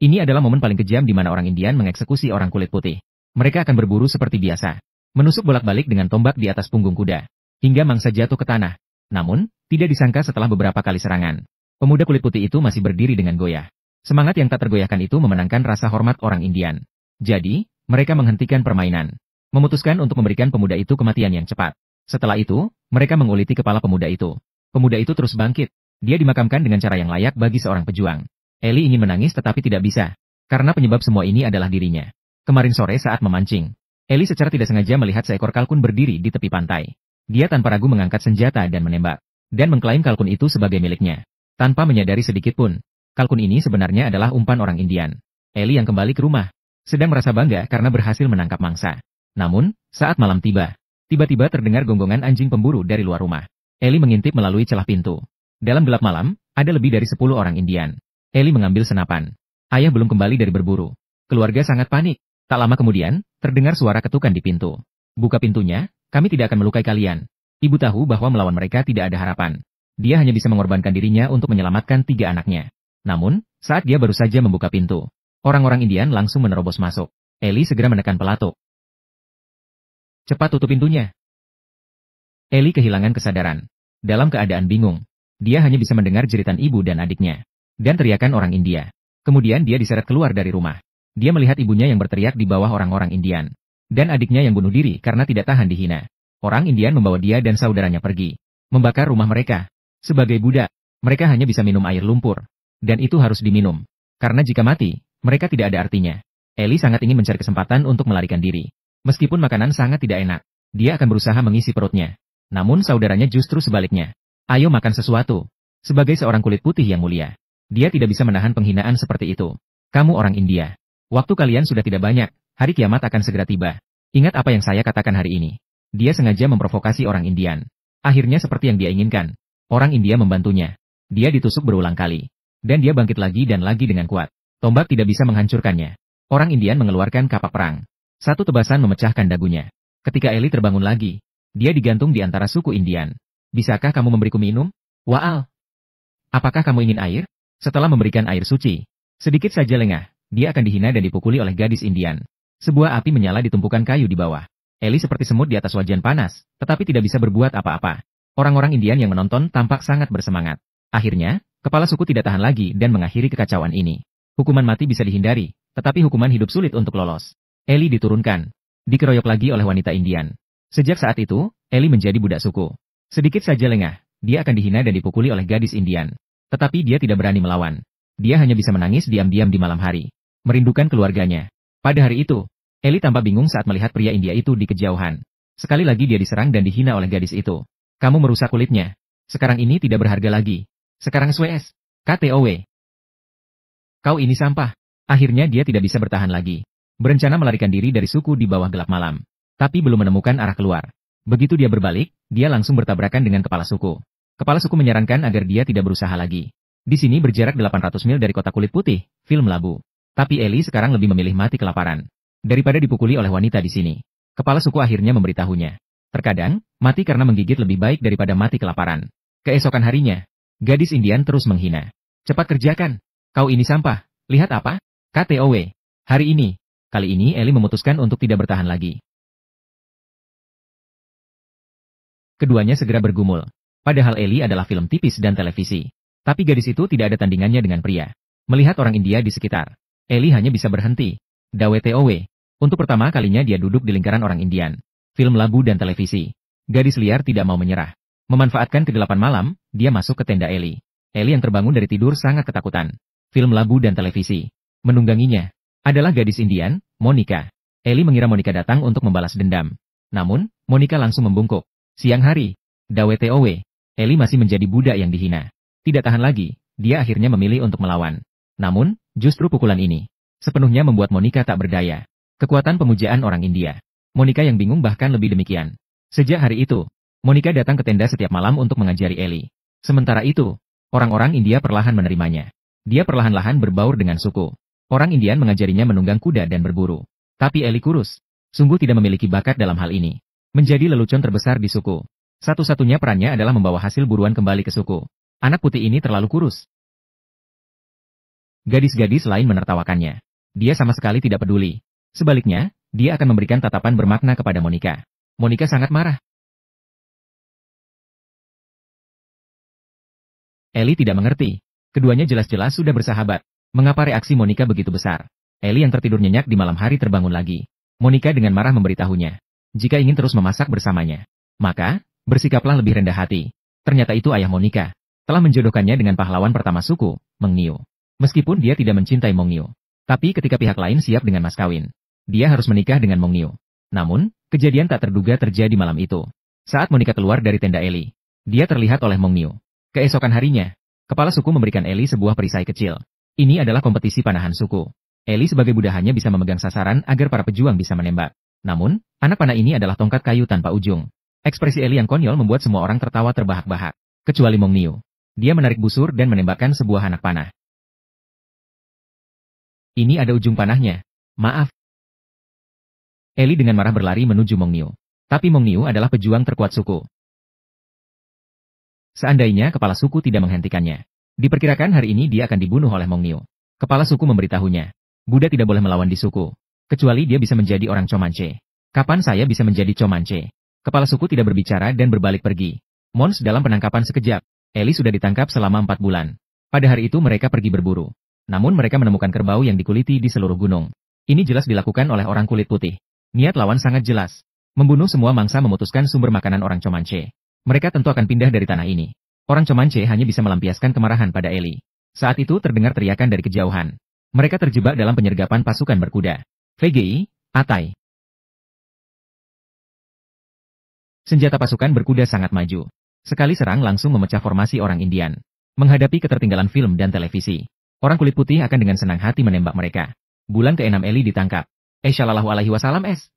Ini adalah momen paling kejam di mana orang Indian mengeksekusi orang kulit putih. Mereka akan berburu seperti biasa, menusuk bolak-balik dengan tombak di atas punggung kuda, hingga mangsa jatuh ke tanah. Namun, tidak disangka setelah beberapa kali serangan, pemuda kulit putih itu masih berdiri dengan goyah. Semangat yang tak tergoyahkan itu memenangkan rasa hormat orang Indian. Jadi, mereka menghentikan permainan, memutuskan untuk memberikan pemuda itu kematian yang cepat. Setelah itu, mereka menguliti kepala pemuda itu. Pemuda itu terus bangkit. Dia dimakamkan dengan cara yang layak bagi seorang pejuang. Ellie ingin menangis tetapi tidak bisa, karena penyebab semua ini adalah dirinya. Kemarin sore saat memancing, Ellie secara tidak sengaja melihat seekor kalkun berdiri di tepi pantai. Dia tanpa ragu mengangkat senjata dan menembak, dan mengklaim kalkun itu sebagai miliknya. Tanpa menyadari sedikit pun, kalkun ini sebenarnya adalah umpan orang Indian. Ellie yang kembali ke rumah, sedang merasa bangga karena berhasil menangkap mangsa. Namun, saat malam tiba, tiba-tiba terdengar gonggongan anjing pemburu dari luar rumah. Ellie mengintip melalui celah pintu. Dalam gelap malam, ada lebih dari 10 orang Indian. Ellie mengambil senapan. Ayah belum kembali dari berburu. Keluarga sangat panik. Tak lama kemudian, terdengar suara ketukan di pintu. Buka pintunya, kami tidak akan melukai kalian. Ibu tahu bahwa melawan mereka tidak ada harapan. Dia hanya bisa mengorbankan dirinya untuk menyelamatkan 3 anaknya. Namun, saat dia baru saja membuka pintu, orang-orang Indian langsung menerobos masuk. Ellie segera menekan pelatuk. Cepat tutup pintunya. Ellie kehilangan kesadaran. Dalam keadaan bingung, dia hanya bisa mendengar jeritan ibu dan adiknya, dan teriakan orang India. Kemudian dia diseret keluar dari rumah. Dia melihat ibunya yang berteriak di bawah orang-orang Indian, dan adiknya yang bunuh diri karena tidak tahan dihina. Orang Indian membawa dia dan saudaranya pergi, membakar rumah mereka. Sebagai budak, mereka hanya bisa minum air lumpur, dan itu harus diminum, karena jika mati, mereka tidak ada artinya. Ellie sangat ingin mencari kesempatan untuk melarikan diri. Meskipun makanan sangat tidak enak, dia akan berusaha mengisi perutnya. Namun saudaranya justru sebaliknya. Ayo makan sesuatu. Sebagai seorang kulit putih yang mulia, dia tidak bisa menahan penghinaan seperti itu. Kamu orang India. Waktu kalian sudah tidak banyak, hari kiamat akan segera tiba. Ingat apa yang saya katakan hari ini. Dia sengaja memprovokasi orang Indian. Akhirnya seperti yang dia inginkan. Orang India membantunya. Dia ditusuk berulang kali. Dan dia bangkit lagi dan lagi dengan kuat. Tombak tidak bisa menghancurkannya. Orang Indian mengeluarkan kapak perang. Satu tebasan memecahkan dagunya. Ketika Ellie terbangun lagi, dia digantung di antara suku Indian. Bisakah kamu memberiku minum? Waal. Apakah kamu ingin air? Setelah memberikan air suci, sedikit saja lengah, dia akan dihina dan dipukuli oleh gadis Indian. Sebuah api menyala di tumpukan kayu di bawah. Ellie seperti semut di atas wajan panas, tetapi tidak bisa berbuat apa-apa. Orang-orang Indian yang menonton tampak sangat bersemangat. Akhirnya, kepala suku tidak tahan lagi dan mengakhiri kekacauan ini. Hukuman mati bisa dihindari, tetapi hukuman hidup sulit untuk lolos. Ellie diturunkan, dikeroyok lagi oleh wanita Indian. Sejak saat itu, Ellie menjadi budak suku. Sedikit saja lengah, dia akan dihina dan dipukuli oleh gadis Indian. Tetapi dia tidak berani melawan. Dia hanya bisa menangis diam-diam di malam hari, merindukan keluarganya. Pada hari itu, Ellie tampak bingung saat melihat pria India itu di kejauhan. Sekali lagi dia diserang dan dihina oleh gadis itu. Kamu merusak kulitnya. Sekarang ini tidak berharga lagi. Sekarang SWS. KTOW. Kau ini sampah. Akhirnya dia tidak bisa bertahan lagi. Berencana melarikan diri dari suku di bawah gelap malam. Tapi belum menemukan arah keluar. Begitu dia berbalik, dia langsung bertabrakan dengan kepala suku. Kepala suku menyarankan agar dia tidak berusaha lagi. Di sini berjarak 800 mil dari kota kulit putih, film Labu. Tapi Ellie sekarang lebih memilih mati kelaparan daripada dipukuli oleh wanita di sini. Kepala suku akhirnya memberitahunya. Terkadang, mati karena menggigit lebih baik daripada mati kelaparan. Keesokan harinya, gadis Indian terus menghina. Cepat kerjakan. Kau ini sampah. Lihat apa? KTOW. Hari ini. Kali ini Ellie memutuskan untuk tidak bertahan lagi. Keduanya segera bergumul. Padahal Ellie adalah film tipis dan televisi. Tapi gadis itu tidak ada tandingannya dengan pria. Melihat orang India di sekitar, Ellie hanya bisa berhenti. Dawetowe. Untuk pertama kalinya dia duduk di lingkaran orang Indian. Film labu dan televisi. Gadis liar tidak mau menyerah. Memanfaatkan kegelapan malam, dia masuk ke tenda Ellie. Ellie yang terbangun dari tidur sangat ketakutan. Film labu dan televisi. Menungganginya adalah gadis Indian, Monica. Ellie mengira Monica datang untuk membalas dendam. Namun, Monica langsung membungkuk. Siang hari, Dawetowe. Ellie masih menjadi budak yang dihina. Tidak tahan lagi, dia akhirnya memilih untuk melawan. Namun, justru pukulan ini sepenuhnya membuat Monica tak berdaya. Kekuatan pemujaan orang India. Monica yang bingung bahkan lebih demikian. Sejak hari itu, Monica datang ke tenda setiap malam untuk mengajari Ellie. Sementara itu, orang-orang India perlahan menerimanya. Dia perlahan-lahan berbaur dengan suku. Orang Indian mengajarinya menunggang kuda dan berburu. Tapi Ellie kurus. Sungguh tidak memiliki bakat dalam hal ini. Menjadi lelucon terbesar di suku. Satu-satunya perannya adalah membawa hasil buruan kembali ke suku. Anak putih ini terlalu kurus. Gadis-gadis lain menertawakannya. Dia sama sekali tidak peduli. Sebaliknya, dia akan memberikan tatapan bermakna kepada Monica. Monica sangat marah. Ellie tidak mengerti. Keduanya jelas-jelas sudah bersahabat. Mengapa reaksi Monica begitu besar? Ellie yang tertidur nyenyak di malam hari terbangun lagi. Monica dengan marah memberitahunya. Jika ingin terus memasak bersamanya, maka, bersikaplah lebih rendah hati. Ternyata itu ayah Monica. Telah menjodohkannya dengan pahlawan pertama suku, Meng Niu. Meskipun dia tidak mencintai Meng Niu. Tapi ketika pihak lain siap dengan mas kawin, dia harus menikah dengan Meng Niu. Namun, kejadian tak terduga terjadi malam itu. Saat Monica keluar dari tenda Ellie, dia terlihat oleh Meng Niu. Keesokan harinya, kepala suku memberikan Ellie sebuah perisai kecil. Ini adalah kompetisi panahan suku. Ellie sebagai budak hanya bisa memegang sasaran agar para pejuang bisa menembak. Namun, anak panah ini adalah tongkat kayu tanpa ujung. Ekspresi Ellie yang konyol membuat semua orang tertawa terbahak-bahak. Kecuali Meng Niu. Dia menarik busur dan menembakkan sebuah anak panah. Ini ada ujung panahnya. Maaf. Ellie dengan marah berlari menuju Meng Niu. Tapi Meng Niu adalah pejuang terkuat suku. Seandainya kepala suku tidak menghentikannya, diperkirakan hari ini dia akan dibunuh oleh Meng Niu. Kepala suku memberitahunya. Buddha tidak boleh melawan di suku. Kecuali dia bisa menjadi orang Comanche. Kapan saya bisa menjadi Comanche? Kepala suku tidak berbicara dan berbalik pergi. Mons dalam penangkapan sekejap. Ellie sudah ditangkap selama 4 bulan. Pada hari itu mereka pergi berburu. Namun mereka menemukan kerbau yang dikuliti di seluruh gunung. Ini jelas dilakukan oleh orang kulit putih. Niat lawan sangat jelas. Membunuh semua mangsa memutuskan sumber makanan orang Comanche. Mereka tentu akan pindah dari tanah ini. Orang Comanche hanya bisa melampiaskan kemarahan pada Ellie. Saat itu terdengar teriakan dari kejauhan. Mereka terjebak dalam penyergapan pasukan berkuda. VGI, Atai. Senjata pasukan berkuda sangat maju. Sekali serang langsung memecah formasi orang Indian. Menghadapi ketertinggalan film dan televisi, orang kulit putih akan dengan senang hati menembak mereka. Bulan ke-6 Ellie ditangkap. Shallallahu alaihi wasallam es.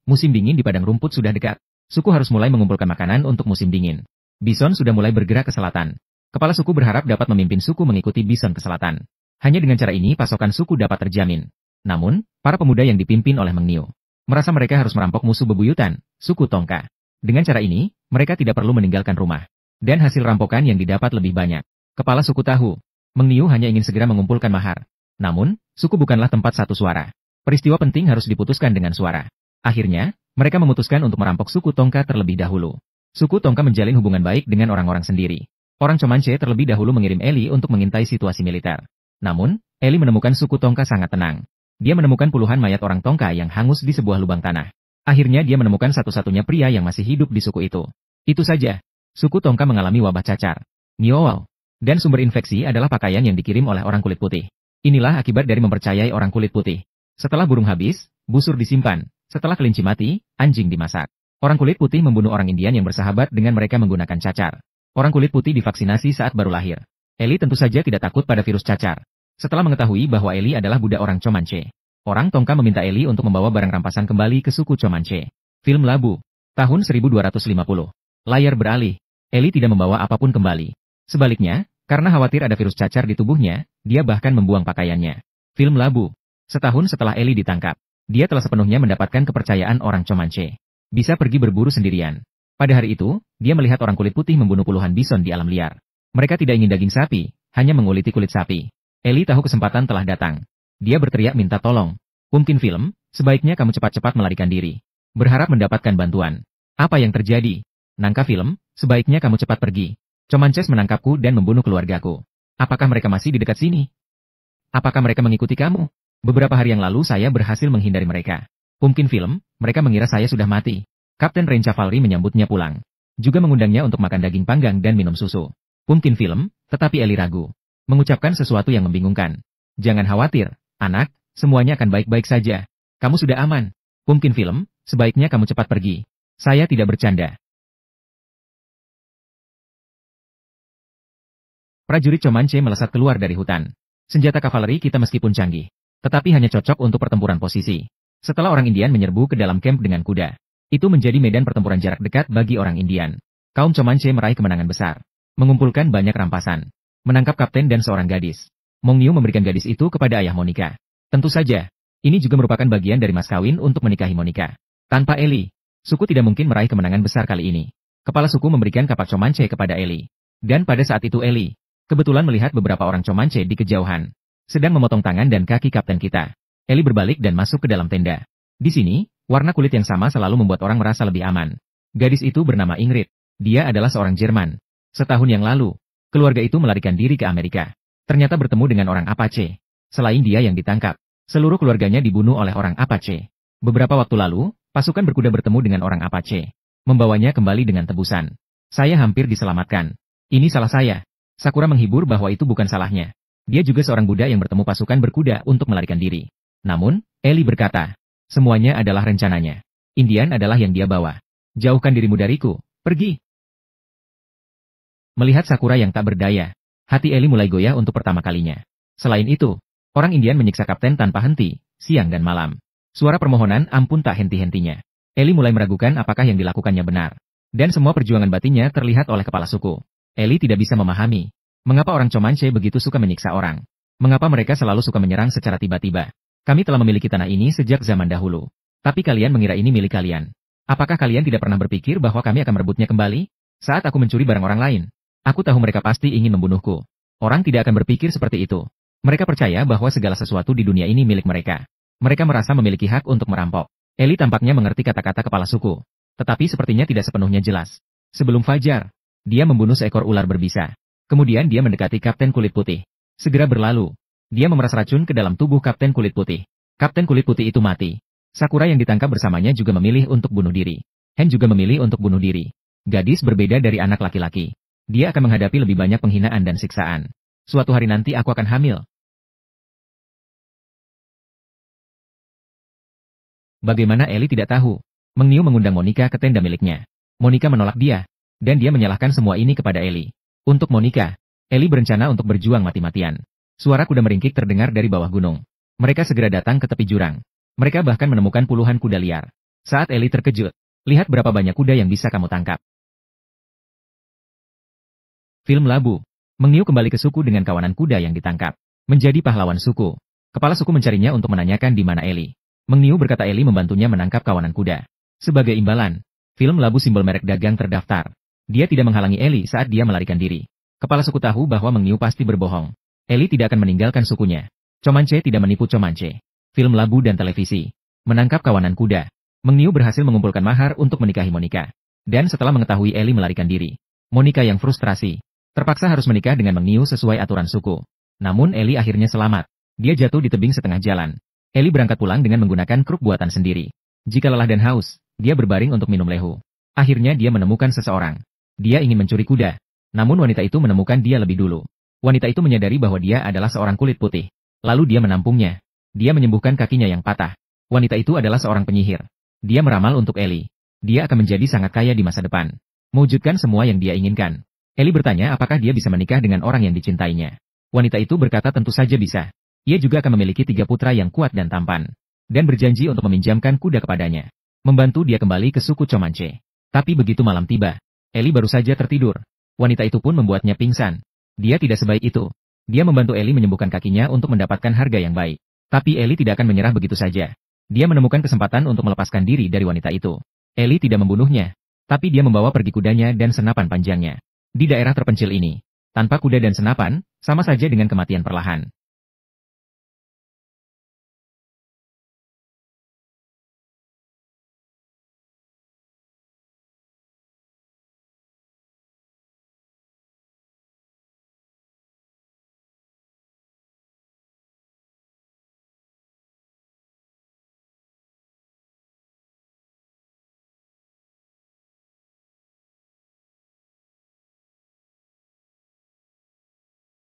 Musim dingin di padang rumput sudah dekat. Suku harus mulai mengumpulkan makanan untuk musim dingin. Bison sudah mulai bergerak ke selatan. Kepala suku berharap dapat memimpin suku mengikuti Bison ke selatan. Hanya dengan cara ini pasokan suku dapat terjamin. Namun, para pemuda yang dipimpin oleh Meng Niu merasa mereka harus merampok musuh bebuyutan, suku Tongka. Dengan cara ini, mereka tidak perlu meninggalkan rumah. Dan hasil rampokan yang didapat lebih banyak. Kepala suku tahu, Meng Niu hanya ingin segera mengumpulkan mahar. Namun, suku bukanlah tempat satu suara. Peristiwa penting harus diputuskan dengan suara. Akhirnya, mereka memutuskan untuk merampok suku Tongka terlebih dahulu. Suku Tongka menjalin hubungan baik dengan orang-orang sendiri. Orang Comanche terlebih dahulu mengirim Ellie untuk mengintai situasi militer. Namun, Ellie menemukan suku Tongka sangat tenang. Dia menemukan puluhan mayat orang Tongka yang hangus di sebuah lubang tanah. Akhirnya dia menemukan satu-satunya pria yang masih hidup di suku itu. Itu saja. Suku Tongka mengalami wabah cacar. Niowao. Dan sumber infeksi adalah pakaian yang dikirim oleh orang kulit putih. Inilah akibat dari mempercayai orang kulit putih. Setelah burung habis, busur disimpan. Setelah kelinci mati, anjing dimasak. Orang kulit putih membunuh orang Indian yang bersahabat dengan mereka menggunakan cacar. Orang kulit putih divaksinasi saat baru lahir. Ellie tentu saja tidak takut pada virus cacar. Setelah mengetahui bahwa Ellie adalah budak orang Comanche, orang Tongka meminta Ellie untuk membawa barang rampasan kembali ke suku Comanche. Film Labu. Tahun 1250. Layar beralih. Ellie tidak membawa apapun kembali. Sebaliknya, karena khawatir ada virus cacar di tubuhnya, dia bahkan membuang pakaiannya. Film Labu. Setahun setelah Ellie ditangkap, dia telah sepenuhnya mendapatkan kepercayaan orang Comanche. Bisa pergi berburu sendirian. Pada hari itu, dia melihat orang kulit putih membunuh puluhan bison di alam liar. Mereka tidak ingin daging sapi, hanya menguliti kulit sapi. Ellie tahu kesempatan telah datang. Dia berteriak minta tolong. Pumpkin Film, sebaiknya kamu cepat-cepat melarikan diri. Berharap mendapatkan bantuan. Apa yang terjadi? Nangka Film, sebaiknya kamu cepat pergi. Comanches menangkapku dan membunuh keluargaku. Apakah mereka masih di dekat sini? Apakah mereka mengikuti kamu? Beberapa hari yang lalu saya berhasil menghindari mereka. Pumpkin Film, mereka mengira saya sudah mati. Kapten Rain Cavalry menyambutnya pulang. Juga mengundangnya untuk makan daging panggang dan minum susu. Pumpkin Film, tetapi Ellie ragu. Mengucapkan sesuatu yang membingungkan. Jangan khawatir, anak, semuanya akan baik-baik saja. Kamu sudah aman. Pumpkin Film, sebaiknya kamu cepat pergi. Saya tidak bercanda. Prajurit Comanche melesat keluar dari hutan. Senjata kavaleri kita meskipun canggih, tetapi hanya cocok untuk pertempuran posisi. Setelah orang Indian menyerbu ke dalam camp dengan kuda, itu menjadi medan pertempuran jarak dekat bagi orang Indian. Kaum Comanche meraih kemenangan besar, mengumpulkan banyak rampasan, menangkap kapten dan seorang gadis. Meng Niu memberikan gadis itu kepada ayah Monica. Tentu saja, ini juga merupakan bagian dari mas kawin untuk menikahi Monica. Tanpa Ellie, suku tidak mungkin meraih kemenangan besar kali ini. Kepala suku memberikan kapak Comanche kepada Ellie. Dan pada saat itu Ellie kebetulan melihat beberapa orang Comanche di kejauhan. sedang memotong tangan dan kaki kapten kita. Ellie berbalik dan masuk ke dalam tenda. Di sini, warna kulit yang sama selalu membuat orang merasa lebih aman. Gadis itu bernama Ingrid. Dia adalah seorang Jerman. Setahun yang lalu, keluarga itu melarikan diri ke Amerika. Ternyata bertemu dengan orang Apache. Selain dia yang ditangkap, seluruh keluarganya dibunuh oleh orang Apache. Beberapa waktu lalu, pasukan berkuda bertemu dengan orang Apache. Membawanya kembali dengan tebusan. Saya hampir diselamatkan. Ini salah saya. Sakura menghibur bahwa itu bukan salahnya. Dia juga seorang Buddha yang bertemu pasukan berkuda untuk melarikan diri. Namun, Ellie berkata, semuanya adalah rencananya. Indian adalah yang dia bawa. Jauhkan dirimu dariku, pergi. Melihat Sakura yang tak berdaya, hati Ellie mulai goyah untuk pertama kalinya. Selain itu, orang Indian menyiksa kapten tanpa henti, siang dan malam. Suara permohonan ampun tak henti-hentinya. Ellie mulai meragukan apakah yang dilakukannya benar. Dan semua perjuangan batinnya terlihat oleh kepala suku. Ellie tidak bisa memahami, mengapa orang Comanche begitu suka menyiksa orang. Mengapa mereka selalu suka menyerang secara tiba-tiba. Kami telah memiliki tanah ini sejak zaman dahulu. Tapi kalian mengira ini milik kalian. Apakah kalian tidak pernah berpikir bahwa kami akan merebutnya kembali? Saat aku mencuri barang orang lain, aku tahu mereka pasti ingin membunuhku. Orang tidak akan berpikir seperti itu. Mereka percaya bahwa segala sesuatu di dunia ini milik mereka. Mereka merasa memiliki hak untuk merampok. Ellie tampaknya mengerti kata-kata kepala suku. Tetapi sepertinya tidak sepenuhnya jelas. Sebelum fajar, dia membunuh seekor ular berbisa. Kemudian dia mendekati Kapten Kulit Putih. Segera berlalu, dia memeras racun ke dalam tubuh Kapten Kulit Putih. Kapten Kulit Putih itu mati. Sakura yang ditangkap bersamanya juga memilih untuk bunuh diri. Hen juga memilih untuk bunuh diri. Gadis berbeda dari anak laki-laki. Dia akan menghadapi lebih banyak penghinaan dan siksaan. Suatu hari nanti aku akan hamil. Bagaimana Ellie tidak tahu? Meng Niu mengundang Monica ke tenda miliknya. Monica menolak dia, dan dia menyalahkan semua ini kepada Ellie. Untuk Monica, Ellie berencana untuk berjuang mati-matian. Suara kuda meringkik terdengar dari bawah gunung. Mereka segera datang ke tepi jurang. Mereka bahkan menemukan puluhan kuda liar. Saat Ellie terkejut, lihat berapa banyak kuda yang bisa kamu tangkap. Film Labu. Meng Niu kembali ke suku dengan kawanan kuda yang ditangkap. Menjadi pahlawan suku. Kepala suku mencarinya untuk menanyakan di mana Ellie. Meng Niu berkata Ellie membantunya menangkap kawanan kuda. Sebagai imbalan, film Labu simbol merek dagang terdaftar. Dia tidak menghalangi Ellie saat dia melarikan diri. Kepala suku tahu bahwa Meng Niu pasti berbohong. Ellie tidak akan meninggalkan sukunya. Comanche tidak menipu Comanche. Film Labu dan televisi. Menangkap kawanan kuda. Meng Niu berhasil mengumpulkan mahar untuk menikahi Monica. Dan setelah mengetahui Ellie melarikan diri, Monica yang frustrasi, terpaksa harus menikah dengan Meng Niu sesuai aturan suku. Namun Ellie akhirnya selamat. Dia jatuh di tebing setengah jalan. Ellie berangkat pulang dengan menggunakan kruk buatan sendiri. Jika lelah dan haus, dia berbaring untuk minum lehu. Akhirnya dia menemukan seseorang. Dia ingin mencuri kuda. Namun wanita itu menemukan dia lebih dulu. Wanita itu menyadari bahwa dia adalah seorang kulit putih. Lalu dia menampungnya. Dia menyembuhkan kakinya yang patah. Wanita itu adalah seorang penyihir. Dia meramal untuk Ellie. Dia akan menjadi sangat kaya di masa depan. Mewujudkan semua yang dia inginkan. Ellie bertanya apakah dia bisa menikah dengan orang yang dicintainya. Wanita itu berkata tentu saja bisa. Ia juga akan memiliki 3 putra yang kuat dan tampan. Dan berjanji untuk meminjamkan kuda kepadanya. Membantu dia kembali ke suku Comanche. Tapi begitu malam tiba, Ellie baru saja tertidur. Wanita itu pun membuatnya pingsan. Dia tidak sebaik itu. Dia membantu Ellie menyembuhkan kakinya untuk mendapatkan harga yang baik. Tapi Ellie tidak akan menyerah begitu saja. Dia menemukan kesempatan untuk melepaskan diri dari wanita itu. Ellie tidak membunuhnya. Tapi dia membawa pergi kudanya dan senapan panjangnya. Di daerah terpencil ini, tanpa kuda dan senapan, sama saja dengan kematian perlahan.